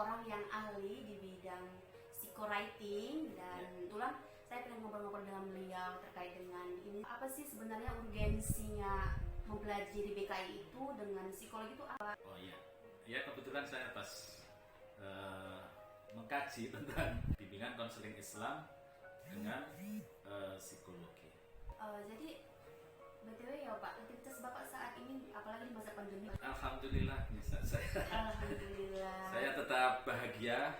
seorang yang ahli di bidang psychowriting, dan kebetulan saya pengen ngobrol-ngobrol dengan beliau terkait dengan ini. Apa sih sebenarnya urgensinya mempelajari BKI itu dengan psikologi itu apa? Oh iya, ya kebetulan saya pas mengkaji tentang bimbingan konseling Islam dengan psikologi. Jadi BTW ya Pak, aktivitas Bapak saat ini apalagi di masa pandemi? Alhamdulillah bisa saya. Alhamdulillah. Saya tetap bahagia,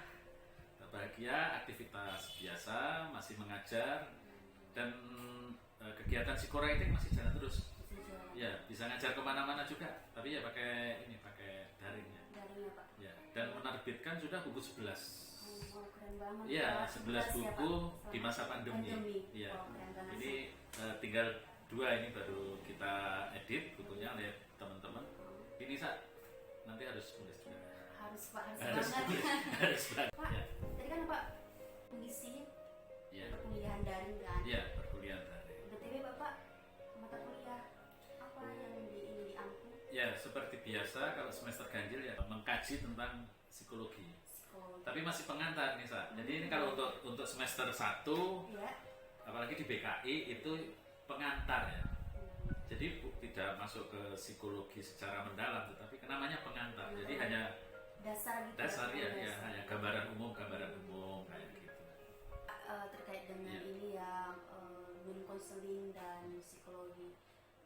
aktivitas biasa, masih mengajar, dan kegiatan psikowriting masih jalan terus. Ya, bisa ngajar kemana-mana juga, tapi ya pakai daring ya. Daring ya Pak. Ya, dan menerbitkan sudah buku 11. Oh, keren banget. Iya, Pak. 11 buku ya, di masa pandemi. Iya. Oh, keren banget. Ini tinggal 2 ini baru kita edit bukunya oleh teman-teman. Ini nanti harus tulis juga. Harus Pak, harus banget. Harus banget. Pak, Ya. tadi kan Bapak mengisi Ya. perkuliahan daring kan? Iya, perkuliahan daring. BTW Bapak mata kuliah apa yang ini diampu? Ya, seperti biasa kalau semester ganjil ya mengkaji tentang psikologi. Tapi masih pengantar nih, Sa. Jadi ini kalau untuk semester 1 ya, apalagi di BKI itu pengantar ya. Jadi tidak masuk ke psikologi secara mendalam, tetapi namanya pengantar. Jadi hanya dasar gitu. dasar ya, hanya gambaran umum kayak gitu. Terkait dengan ini ya, bimbingan konseling dan psikologi.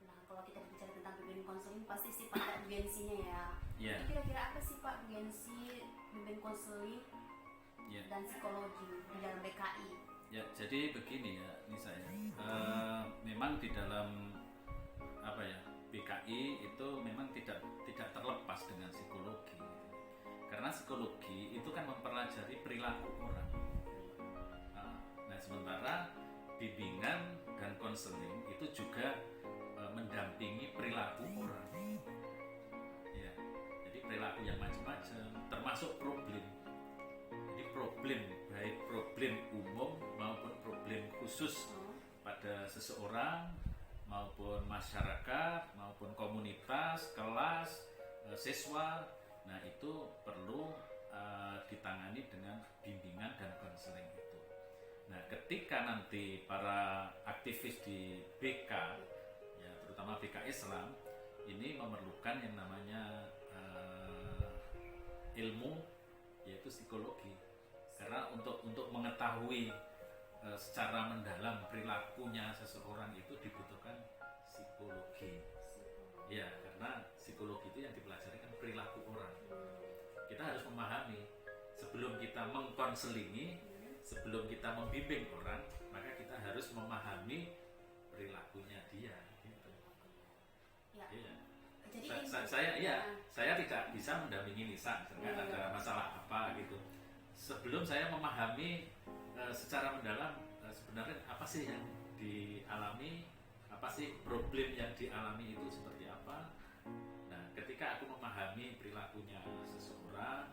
Nah, kalau kita bicara tentang bimbingan konseling pasti sih Pak ada urgensinya ya. Ya. Jadi kira-kira apa sih Pak urgensi bimbingan konseling dan psikologi di dalam BKI? Ya, jadi begini ya, misalnya memang di dalam BKI itu memang tidak terlepas dengan psikologi. Karena psikologi itu kan mempelajari perilaku orang. Nah, sementara bimbingan dan konseling itu juga mendampingi perilaku orang. Ya, jadi perilaku yang macam-macam, termasuk problem. Jadi baik problem umum maupun problem khusus pada seseorang maupun masyarakat maupun komunitas, kelas, siswa. Nah, itu perlu ditangani dengan bimbingan dan konseling itu. Nah, ketika nanti para aktivis di BK, ya terutama BK Islam, ini memerlukan yang namanya ilmu, yaitu psikologi. Karena untuk mengetahui secara mendalam perilakunya seseorang itu dibutuhkan psikologi. Ya, karena psikologi itu yang dipelajari kan perilaku orang. Kita harus memahami sebelum kita mengkonselingi, sebelum kita membimbing orang, maka kita harus memahami perilakunya dia. Gitu. Ya. Ya. Jadi saya tidak bisa mendampingi Nisa, misalkan ada masalah apa gitu. Sebelum saya memahami secara mendalam sebenarnya apa sih yang dialami, apa sih problem yang dialami itu seperti apa. Nah, ketika aku memahami perilakunya seseorang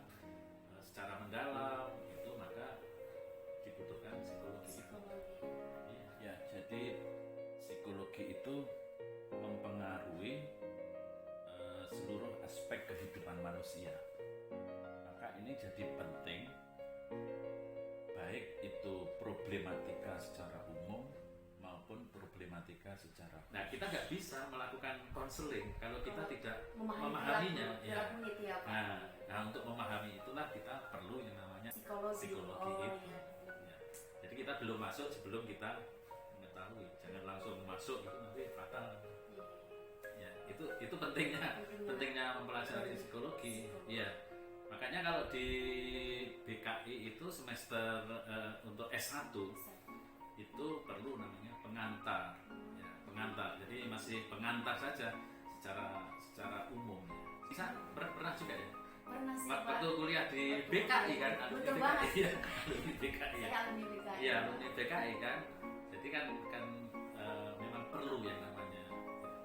secara mendalam itu, maka dibutuhkan psikologi. Ya, jadi psikologi itu mempengaruhi seluruh aspek kehidupan manusia. Maka ini jadi penting, baik itu problematika secara umum maupun problematika secara. Nah, kita nggak bisa melakukan konseling kalau kita tidak memahaminya. Nah, untuk memahami itulah kita perlu yang namanya psikologi itu. Ya. Jadi kita belum masuk sebelum kita mengetahui. Jangan langsung masuk, itu nanti fatal. Ya, itu pentingnya mempelajari psikologi. Iya. Makanya kalau di BKI itu semester untuk S1 itu perlu namanya pengantar. Ya, pengantar. Jadi masih pengantar saja secara umum. Bisa pernah juga ya? Pernah sih, waktu kuliah di BKI kan, betul banget. Alumni BKI. Saya alumni BKI. Iya, alumni BKI kan. Jadi kan memang perlu yang namanya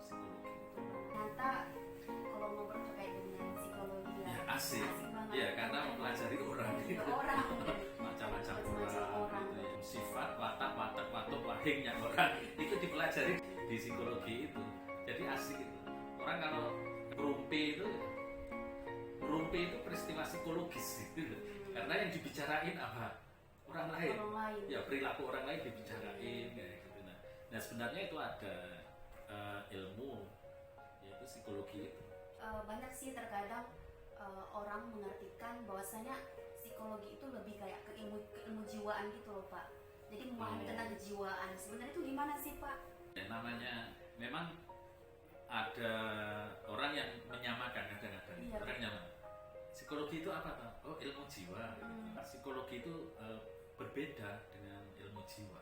psikologi. Ternyata kalau ngobrol terkait dengan psikologi ya asik banget. Ya, karena mempelajari orang gitu. Macam-macam orang gitu ya. Sifat, watak, wahingnya orang itu dipelajari di psikologi itu. Jadi asik itu. Orang kalau berumpi itu peristiwa bersifat psikologis gitu. Karena yang dibicarain apa? Orang lain. Orang lain. Ya, perilaku orang lain dibicarain kayak gitu. Nah, sebenarnya itu ada ilmu yaitu psikologi itu. Banyak sih terkadang orang mengartikan bahwasanya psikologi itu lebih kayak ke ilmu jiwaan gitu loh Pak. Jadi memahami tentang kejiwaan. Sebenarnya itu gimana sih Pak? Ya, namanya memang ada orang yang menyamakan kadang-kadang. Iya. Orang nyaman. Psikologi itu apa Pak? Oh, ilmu jiwa. Psikologi itu berbeda dengan ilmu jiwa.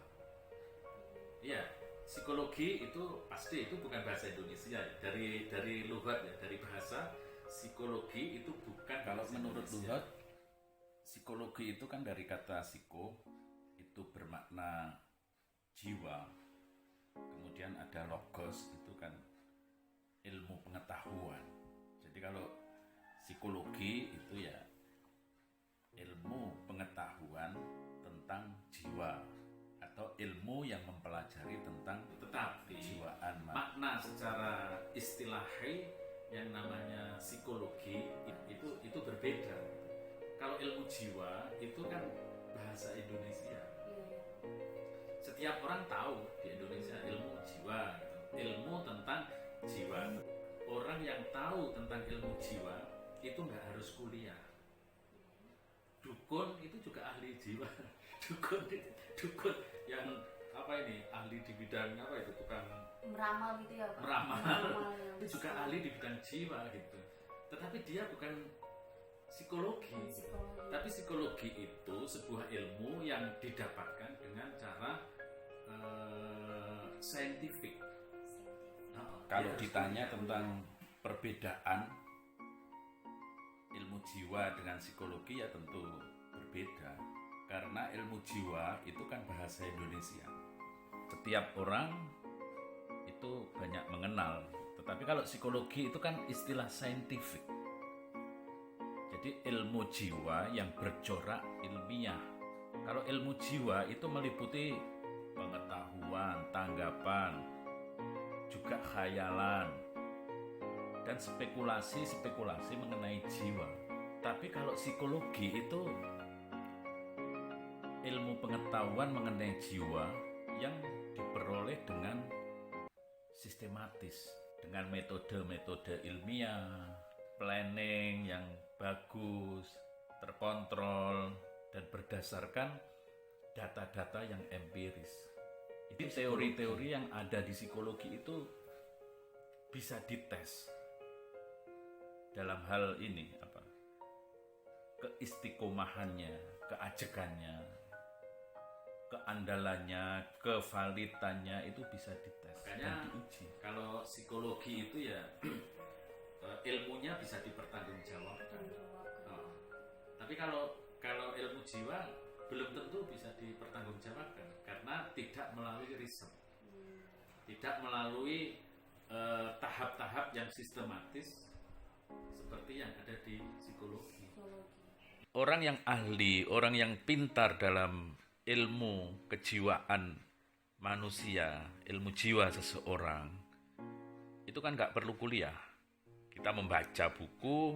Iya, psikologi itu pasti itu bukan bahasa Indonesia ya. Dari lughat ya, dari bahasa psikologi itu bukan Kalau bahasa menurut Indonesia. lughat, psikologi itu kan dari kata psiko, itu bermakna jiwa. Kemudian ada logos, itu kan ilmu pengetahuan. Jadi kalau psikologi itu ya ilmu pengetahuan tentang jiwa atau ilmu yang mempelajari tentang Tetapi kejiwaan makna secara istilahi yang namanya psikologi itu berbeda. Kalau ilmu jiwa itu kan bahasa Indonesia. Iya. Setiap orang tahu di Indonesia ilmu jiwa, gitu. Ilmu tentang jiwa. Orang yang tahu tentang ilmu jiwa itu nggak harus kuliah. Dukun itu juga ahli jiwa. Dukun yang apa ini ahli di bidang apa itu tukang Meramal gitu ya Pak. meramal ya. itu juga ahli di bidang jiwa gitu. Tetapi dia bukan psikologi. Psikologi. Tapi psikologi itu sebuah ilmu yang didapatkan dengan cara saintifik. Kalau Dia ditanya harus tentang perbedaan ilmu jiwa dengan psikologi ya tentu berbeda. Karena ilmu jiwa itu kan bahasa Indonesia. Setiap orang itu banyak mengenal. Tetapi kalau psikologi itu kan istilah saintifik. Jadi ilmu jiwa yang bercorak ilmiah. Kalau ilmu jiwa itu meliputi pengetahuan, tanggapan, juga khayalan, dan spekulasi-spekulasi mengenai jiwa. Tapi kalau psikologi itu ilmu pengetahuan mengenai jiwa yang diperoleh dengan sistematis, dengan metode-metode ilmiah, planning yang bagus, terkontrol, dan berdasarkan data-data yang empiris. Itu teori-teori yang ada di psikologi itu bisa dites dalam hal ini apa? Keistiqomahannya, keajekannya, keandalannya, kevalitannya itu bisa dites Makanya dan diuji. kalau psikologi itu ya ilmunya bisa dipertanggungjawabkan. Oh. Tapi kalau ilmu jiwa belum tentu bisa dipertanggungjawabkan karena tidak melalui riset, tidak melalui tahap-tahap yang sistematis seperti yang ada di psikologi. Orang yang ahli, orang yang pintar dalam ilmu kejiwaan manusia, ilmu jiwa seseorang, itu kan nggak perlu kuliah. Kita membaca buku,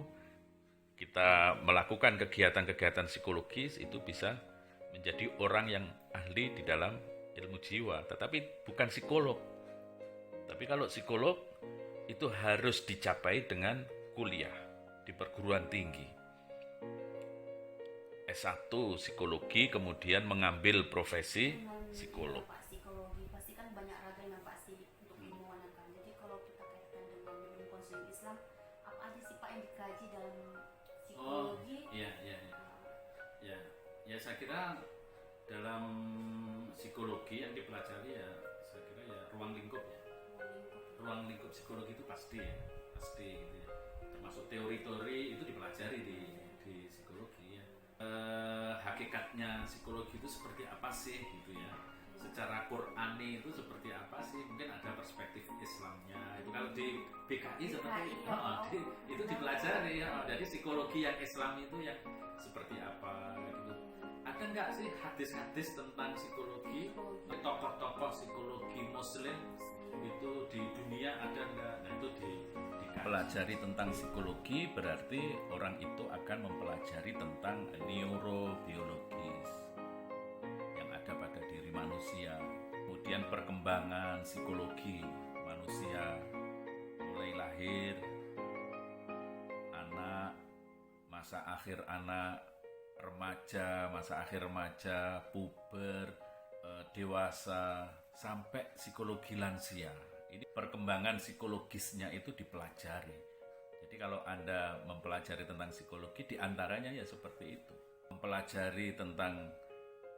kita melakukan kegiatan-kegiatan psikologis, itu bisa menjadi orang yang ahli di dalam ilmu jiwa. Tetapi bukan psikolog. Tapi kalau psikolog, itu harus dicapai dengan kuliah di perguruan tinggi. S1 psikologi, kemudian mengambil profesi psikolog. Pak, psikologi pasti kan banyak ragam yang pasti untuk ilmuwan kan. Jadi kalau kita kaitkan dengan ilmu konseling Islam, apa aja sih Pak yang dikaji dalam psikologi? Ya saya kira dalam psikologi yang dipelajari ya saya kira ya ruang lingkup psikologi itu pasti gitu ya. Termasuk teori-teori itu dipelajari di psikologi ya. Hakikatnya psikologi itu seperti apa sih gitu ya, secara Qur'ani itu seperti apa sih, mungkin ada perspektif Islamnya itu kalau di BKI seperti itu dipelajari ya. Jadi psikologi yang Islam itu yang seperti apa gitu. Ada ada nggak sih hadis-hadis tentang psikologi, tokoh-tokoh psikologi Muslim itu di dunia ada nggak? Nah itu dikaji. Pelajari tentang psikologi berarti orang itu akan mempelajari tentang neurobiologis yang ada pada diri manusia. Kemudian perkembangan psikologi manusia mulai lahir, anak, masa akhir anak, remaja, masa akhir remaja, puber, dewasa, sampai psikologi lansia. Ini perkembangan psikologisnya itu dipelajari. Jadi kalau Anda mempelajari tentang psikologi, diantaranya ya seperti itu. Mempelajari tentang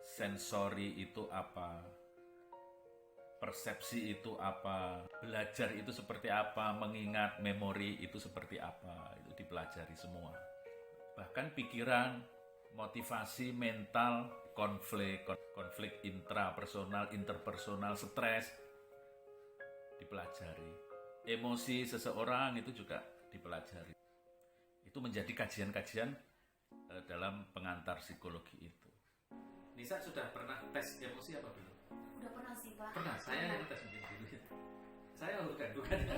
sensori itu apa, persepsi itu apa, belajar itu seperti apa, mengingat memori itu seperti apa, itu dipelajari semua. Bahkan pikiran, motivasi, mental, konflik intrapersonal, interpersonal, stres dipelajari. Emosi seseorang itu juga dipelajari. Itu menjadi kajian-kajian dalam pengantar psikologi itu. Nisa sudah pernah tes emosi apa belum? Udah pernah sih Pak. Pernah, saya yang tes mungkin dulu ya. Saya bukan.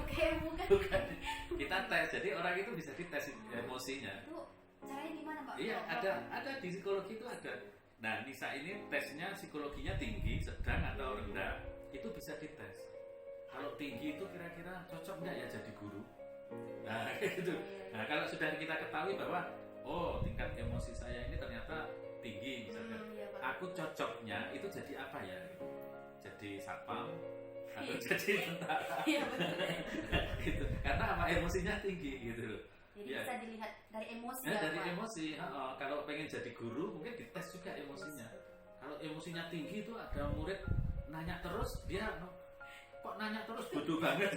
Oke, bukan. Bukan. Kita tes, jadi orang itu bisa dites emosinya. Itu caranya gimana Pak? Iya, ada di psikologi itu ada. Nah, Nisa ini tesnya psikologinya tinggi, sedang atau rendah, itu bisa dites. Kalau tinggi itu kira-kira cocok nggak ya jadi guru? Nah, gitu. Nah, kalau sudah kita ketahui bahwa oh tingkat emosi saya ini ternyata tinggi misalnya, Iya, Pak. aku cocoknya itu jadi apa ya? Jadi satpam atau jadi tentara? Iya betul. Gitu. Karena apa emosinya tinggi gitu loh. Jadi Iya. bisa dilihat dari emosi Nah, ya dari Pak. emosi, kalau pengen jadi guru mungkin dites juga emosinya. Kalau emosinya tinggi itu ada murid nanya terus, dia kok nanya terus bodoh banget.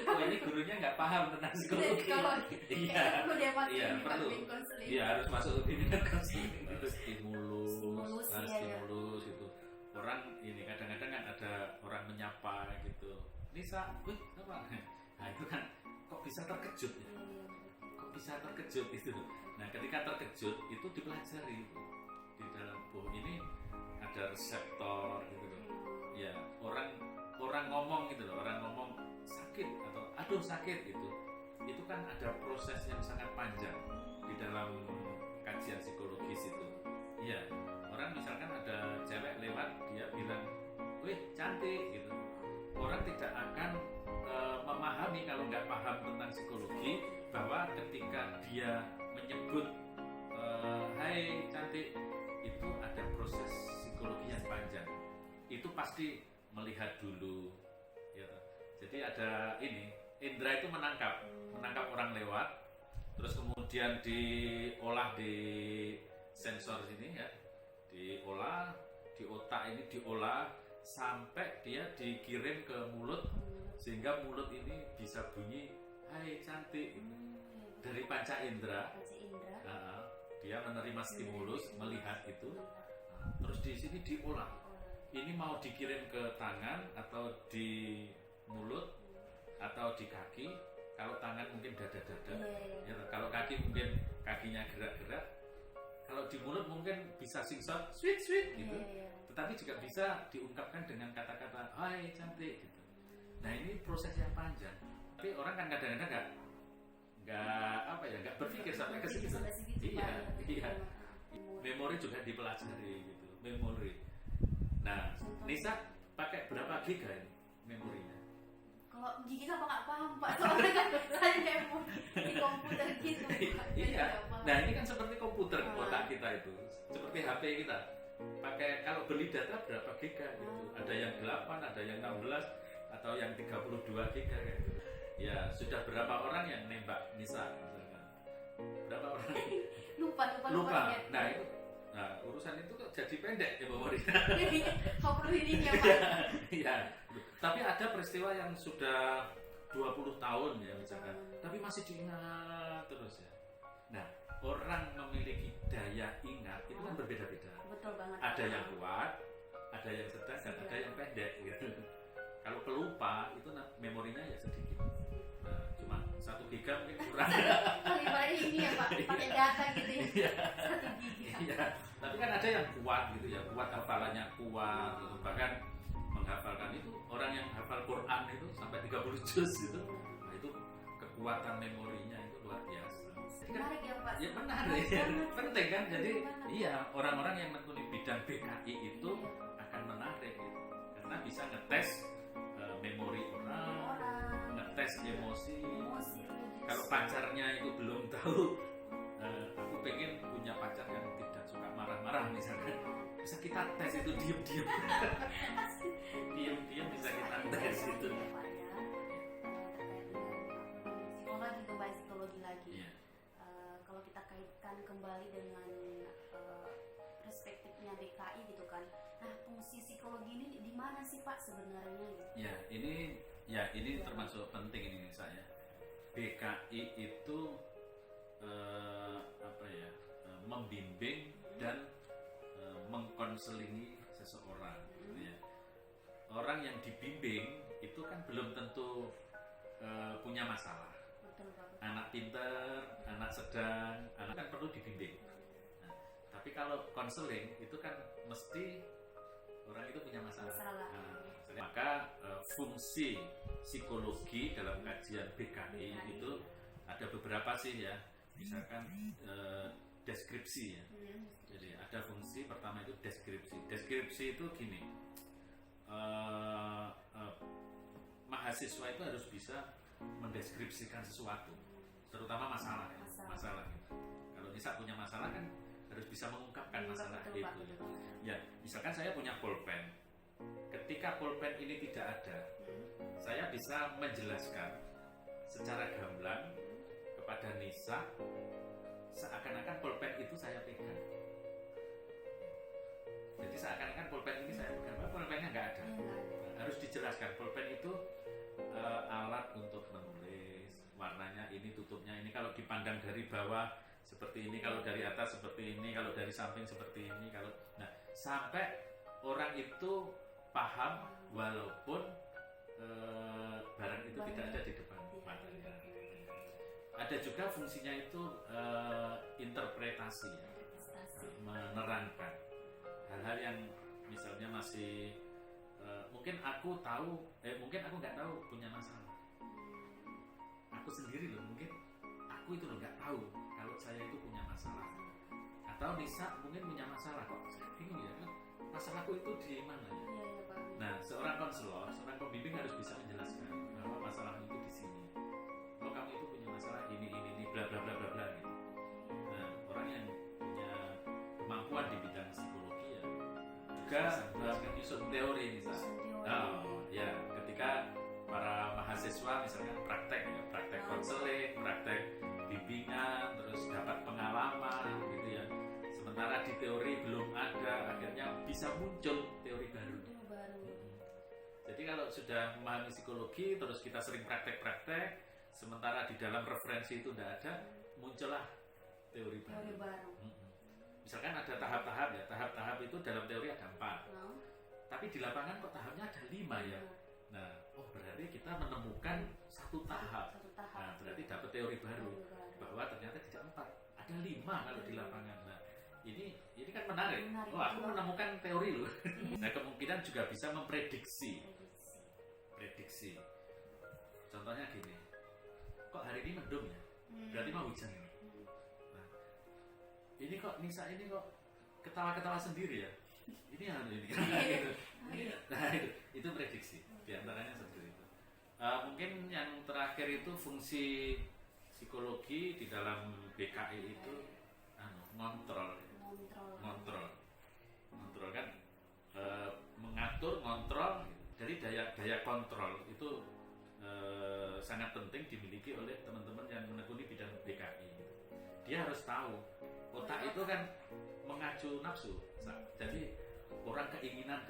Oh ini gurunya nggak paham tentang psikologi. Kalau Iya, perlu dia masuk iya, di perlu. bimbing konseling. Iya harus masuk ke bimbingan konseling gitu. Stimulus, Stimulus, iya, iya. stimulus itu. Orang ini kadang-kadang kan ada orang menyapa gitu. Nisa, wih apa? Nah itu kan kok bisa terkejut ya? Kok bisa terkejut itu? Nah ketika terkejut itu dipelajari di dalam ini ada reseptor gitu loh. Ya orang ngomong gitu loh, orang ngomong sakit atau aduh sakit gitu. Itu kan ada proses yang sangat panjang di dalam kajian psikologis itu. Iya, orang misalkan ada cewek lewat dia bilang, "Wih, cantik" gitu. Orang tidak akan memahami kalau nggak paham tentang psikologi bahwa ketika dia menyebut hai cantik itu ada proses psikologi yang panjang. Itu pasti melihat dulu ya. Jadi ada ini indera itu menangkap orang lewat, terus kemudian diolah di sensor sini ya, diolah di otak ini, diolah sampai dia dikirim ke mulut sehingga mulut ini bisa bunyi hai cantik gitu. Dari panca indera dia menerima stimulus melihat itu, terus di sini diolah. Ini mau dikirim ke tangan atau di mulut atau di kaki. Kalau tangan mungkin dada-dada, ya, kalau kaki mungkin kakinya gerak-gerak. Kalau di mulut mungkin bisa singsot, sweet gitu. Tetapi juga bisa diungkapkan dengan kata-kata hai cantik gitu. Nah ini proses yang panjang. Tapi orang kan kadang-kadang nggak berpikir sampai ke situ. Iya. Memori juga dipelajari gitu, memori. Nah, Nisa pakai berapa giga ini memorinya? Kalau giga apa nggak paham Pak, soalnya kan saya kayak di komputer gitu Pak. Iya. Nah ini kan seperti komputer otak kita itu, seperti HP kita. Pakai kalau beli data berapa giga gitu? Ada yang 8, ada yang 16, atau yang 32 giga kayak gitu. Ya sudah berapa orang yang nembak Nisa misalkan? Berapa orang? Lupa. Nah itu. Nah, urusan itu kok jadi pendek ya memorinya. Kau perlu ininya Pak. Iya. Tapi ada peristiwa yang sudah 20 tahun ya misalkan, tapi masih diingat terus ya. Nah, orang memiliki daya ingat itu kan berbeda-beda. Betul banget. Ada yang kuat, ada yang sedang, dan ada yang pendek gitu. Kalau pelupa itu memorinya ya sedikit. Nah, cuma 1 giga mungkin kurang. Kali ini ya Pak, pakai data gitu ya. 1 giga. Iya, tapi kan ada yang kuat gitu ya, kuat hafalannya kuat gitu. Bahkan menghafalkan itu orang yang hafal Quran itu sampai 30 juz itu, nah itu kekuatan memorinya itu luar biasa. Menarik ya Pak. Ya menarik, penting kan. Jadi iya, orang-orang yang menekuni bidang BKI itu akan menarik gitu. Karena bisa ngetes memori orang, ngetes emosi. Kalau pacarnya itu belum tahu, aku pengen punya pacar yang tidak suka marah-marah misalkan, bisa kita tes itu diem-diem. Diem-diem bisa kita tes itu. Psikologi, kembali psikologi lagi. Iya. Kalau kita kaitkan kembali dengan perspektifnya BKI gitu kan. Nah, fungsi psikologi ini di mana sih Pak sebenarnya gitu? Ya, ini termasuk penting ini saya. BKI itu membimbing dan mengkonselingi seseorang. Gitu ya. Orang yang dibimbing itu kan belum tentu punya masalah. Betul Pak. Anak pintar, anak sedang, anak kan perlu dibimbing. Nah, tapi kalau konseling itu kan mesti orang itu punya masalah. Nah, maka fungsi psikologi dalam kajian BKI itu ada beberapa sih ya. Misalkan deskripsi ya. Jadi ada fungsi pertama itu deskripsi. Deskripsi itu gini, mahasiswa itu harus bisa mendeskripsikan sesuatu, terutama masalah. Gitu. Kalau Nisa punya masalah kan harus bisa mengungkapkan masalah itu. Ya, misalkan saya punya pulpen. Ketika pulpen ini tidak ada, saya bisa menjelaskan secara gamblang kepada Nisa seakan-akan pulpen itu saya pegang. Jadi seakan-akan pulpen ini saya pegang, pulpennya nggak ada. Harus dijelaskan pulpen itu alat untuk menulis, warnanya ini, tutupnya ini. Kalau dipandang dari bawah seperti ini, kalau dari atas seperti ini, kalau dari samping seperti ini. Nah, sampai orang itu paham walaupun barang itu tidak ada di depan matanya. Ada juga fungsinya itu interpretasi, ya. Menerangkan hal-hal yang misalnya masih mungkin aku tahu, mungkin aku nggak tahu punya masalah. Aku sendiri loh, mungkin aku itu loh nggak tahu kalau saya itu punya masalah. Atau Nisa mungkin punya masalah, kok saya bingung ya, masalahku itu di mana ya? Nah, seorang konselor, seorang pembimbing harus bisa menjelaskan bahwa masalah itu di sini. Kalau kamu itu punya masalah ini, bla bla bla bla bla gitu. Nah, orang yang punya kemampuan di bidang psikologi ya juga menyusun teori misalnya. Ya, ketika para mahasiswa misalkan praktek konseling, praktek bimbingan, terus dapat pengalaman gitu ya. Sementara di teori belum ada, akhirnya bisa muncul teori baru. Jadi kalau sudah memahami psikologi, terus kita sering praktek-praktek, sementara di dalam referensi itu tidak ada, muncullah teori baru. Misalkan ada tahap-tahap ya, tahap-tahap itu dalam teori ada 4. Tapi di lapangan kok tahapnya ada 5 ya. Nah, berarti kita menemukan satu tahap. Nah, berarti dapat teori baru bahwa ternyata tidak 4, ada 5 kalau di lapangan. Nah, ini kan menarik. Aku menemukan teori loh. Nah, kemungkinan juga bisa memprediksi. Contohnya gini, kok hari ini mendung ya? Berarti mau hujan ini. Nah, ini kok Nisa ini kok ketawa-ketawa sendiri ya? Ini Nah, itu prediksi. Di antaranya seperti itu. Mungkin yang terakhir itu fungsi psikologi di dalam BKI itu ngontrol kan, mengatur, ngontrol. Jadi daya kontrol itu sangat penting dimiliki oleh teman-teman yang menekuni bidang BKI. Dia harus tahu otak itu kan mengacu nafsu. Jadi orang keinginan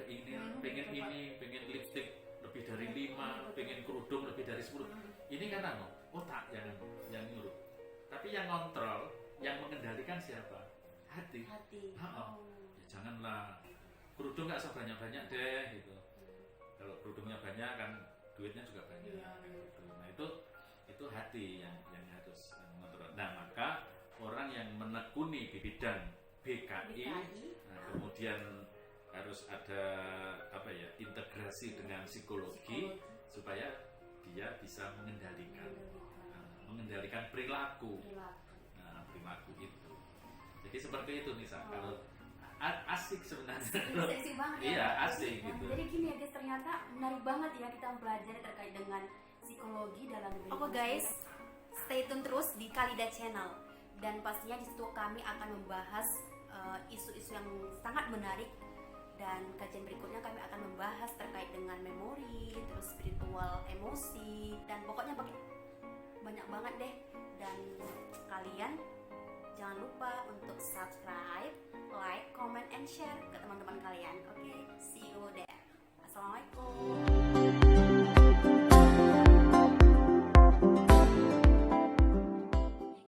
pengen ini, pengen lipstick lebih dari 5, pengen kerudung lebih dari 10. Ini kan otak yang nyuruh. Tapi yang kontrol, yang mengendalikan siapa? Hati. Ya, janganlah kerudung nggak usah banyak-banyak deh gitu. Kalau kerudungnya banyak kan duitnya juga banyak. Gitu. Nah itu hati yang harus mengontrol. Nah, maka orang yang menekuni di bidang BKI, BKI. nah, kemudian harus ada apa ya, integrasi dengan psikologi supaya dia bisa mengendalikan perilaku. Nah, perilaku itu. Jadi seperti itu Nisa. Kalau asik sebenarnya. Seksi banget ya. Iya, asik gitu. Jadi gini ya guys, ternyata menarik banget ya kita mempelajari terkait dengan psikologi dalam dunia. Oke guys, stay tune terus di Kalida Channel, dan pastinya di situ kami akan membahas isu-isu yang sangat menarik, dan kajian berikutnya kami akan membahas terkait dengan memori, terus spiritual, emosi, dan pokoknya banyak banget deh. Dan kalian jangan lupa untuk subscribe, like, comment, and share ke teman-teman kalian.